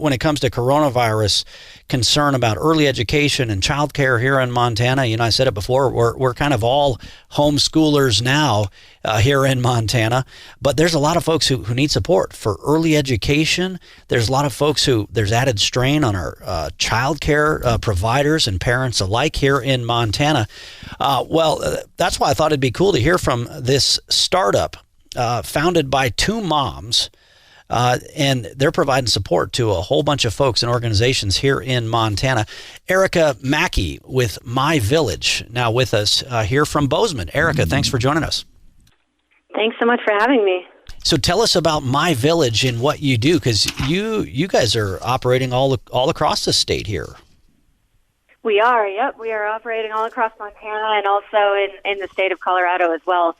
when it comes to coronavirus concern about early education and childcare here in Montana. I said it before, we're kind of all homeschoolers now here in Montana, but there's a lot of folks who need support for early education. There's a lot of folks there's added strain on our childcare providers and parents alike here in Montana. That's why I thought it'd be cool to hear from this startup founded by two moms. And they're providing support to a whole bunch of folks and organizations here in Montana. Erica Mackey with MyVillage now with us here from Bozeman. Erica, thanks for joining us. Thanks so much for having me. So tell us about MyVillage and what you do, because you guys are operating all across the state here. We are, yep. We are operating all across Montana and also in the state of Colorado as well.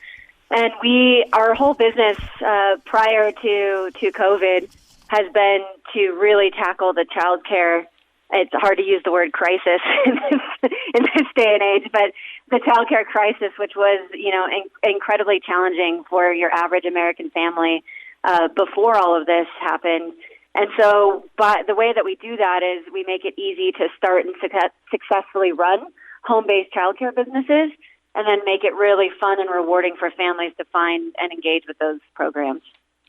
And our whole business prior to COVID has been to really tackle the child care. It's hard to use the word crisis in this day and age, but the child care crisis, which was, incredibly challenging for your average American family before all of this happened. And so the way that we do that is we make it easy to start and successfully run home-based child care businesses, and then make it really fun and rewarding for families to find and engage with those programs.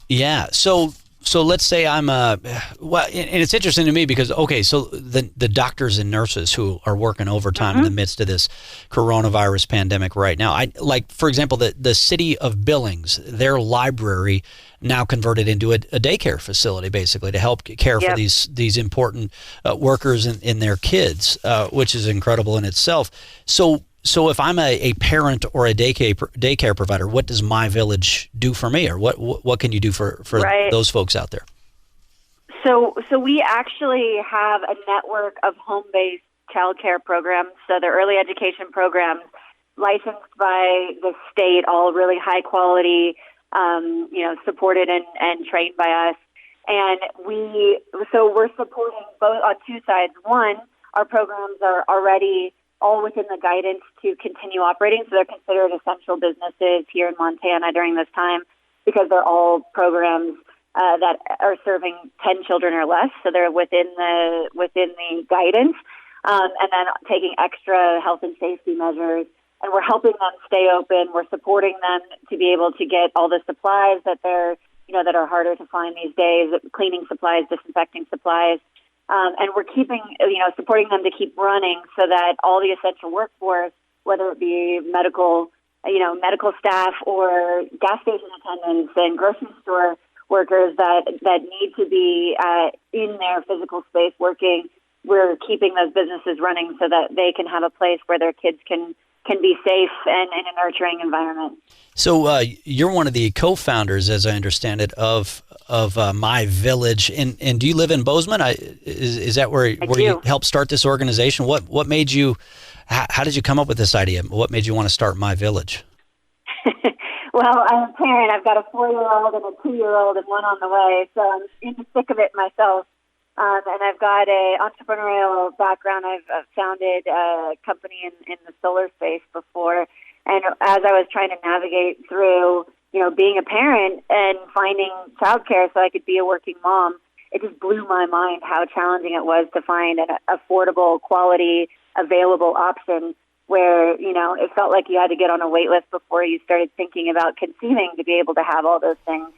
Yeah. So let's say I'm and it's interesting to me because, okay, so the doctors and nurses who are working overtime in the midst of this coronavirus pandemic right now, for example, the city of Billings, their library now converted into a daycare facility, basically, to help care for these important workers and their kids, which is incredible in itself. So if I'm a parent or a daycare provider, what does MyVillage do for me, or what can you do for those folks out there? So we actually have a network of home-based childcare programs. So the early education programs licensed by the state, all really high quality, supported and trained by us. And we're supporting both on two sides. One, our programs are already all within the guidance to continue operating. So they're considered essential businesses here in Montana during this time because they're all programs that are serving 10 children or less. So they're within the guidance, and then taking extra health and safety measures. And we're helping them stay open. We're supporting them to be able to get all the supplies that that are harder to find these days, cleaning supplies, disinfecting supplies. And we're supporting them to keep running so that all the essential workforce, whether it be medical staff or gas station attendants and grocery store workers that need to be in their physical space working, we're keeping those businesses running so that they can have a place where their kids can be safe and in a nurturing environment. So you're one of the co-founders, as I understand it, of MyVillage, and do you live in Bozeman? Is that where you helped start this organization? What made you? How did you come up with this idea? What made you want to start MyVillage? Well, I'm a parent. I've got a 4-year-old and a 2-year-old, and one on the way. So I'm in the thick of it myself. And I've got an entrepreneurial background. I've founded a company in the solar space before. And as I was trying to navigate through, being a parent and finding childcare so I could be a working mom, it just blew my mind how challenging it was to find an affordable, quality, available option where, it felt like you had to get on a wait list before you started thinking about conceiving to be able to have all those things.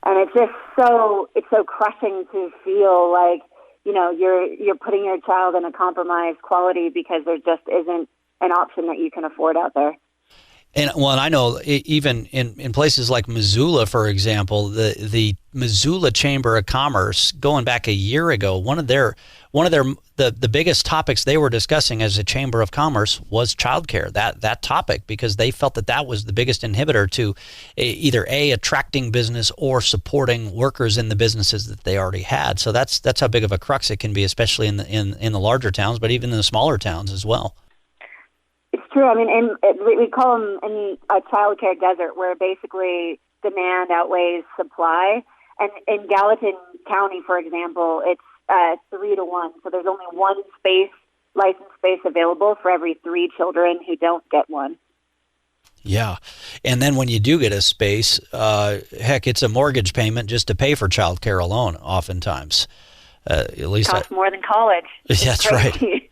And it's just so crushing to feel like, you're putting your child in a compromised quality because there just isn't an option that you can afford out there. And I know even in places like Missoula, for example, the Missoula Chamber of Commerce, going back a year ago, one of the biggest topics they were discussing as a Chamber of Commerce was childcare. That topic, because they felt that was the biggest inhibitor to either attracting business or supporting workers in the businesses that they already had. So that's how big of a crux it can be, especially in the larger towns, but even in the smaller towns as well. It's true. I mean, we call them in a child care desert, where basically demand outweighs supply. And in Gallatin County, for example, it's 3-to-1. So there's only one licensed space available for every 3 children who don't get one. Yeah. And then when you do get a space, it's a mortgage payment just to pay for childcare alone, oftentimes. At least costs more than college. That's right.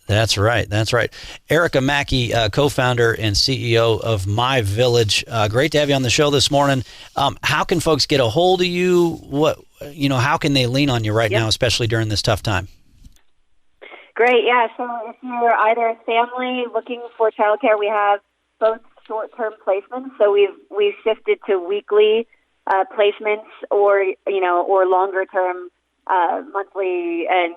That's right. That's right. Erica Mackey, co-founder and CEO of MyVillage. Great to have you on the show this morning. How can folks get a hold of you? How can they lean on you right now, especially during this tough time? Great. Yeah. So if you're either a family looking for childcare, we have both short-term placements. So we've shifted to weekly placements, or longer-term monthly and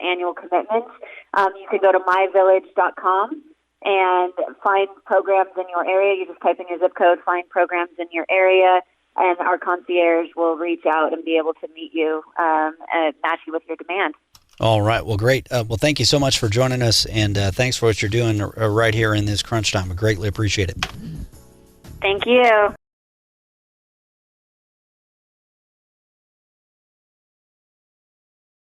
annual commitments. You can go to myvillage.com and find programs in your area. You just type in your zip code, find programs in your area, and our concierge will reach out and be able to meet you and match you with your demand. All right. Well, great. Well, thank you so much for joining us, and thanks for what you're doing right here in this crunch time. I greatly appreciate it. Thank you.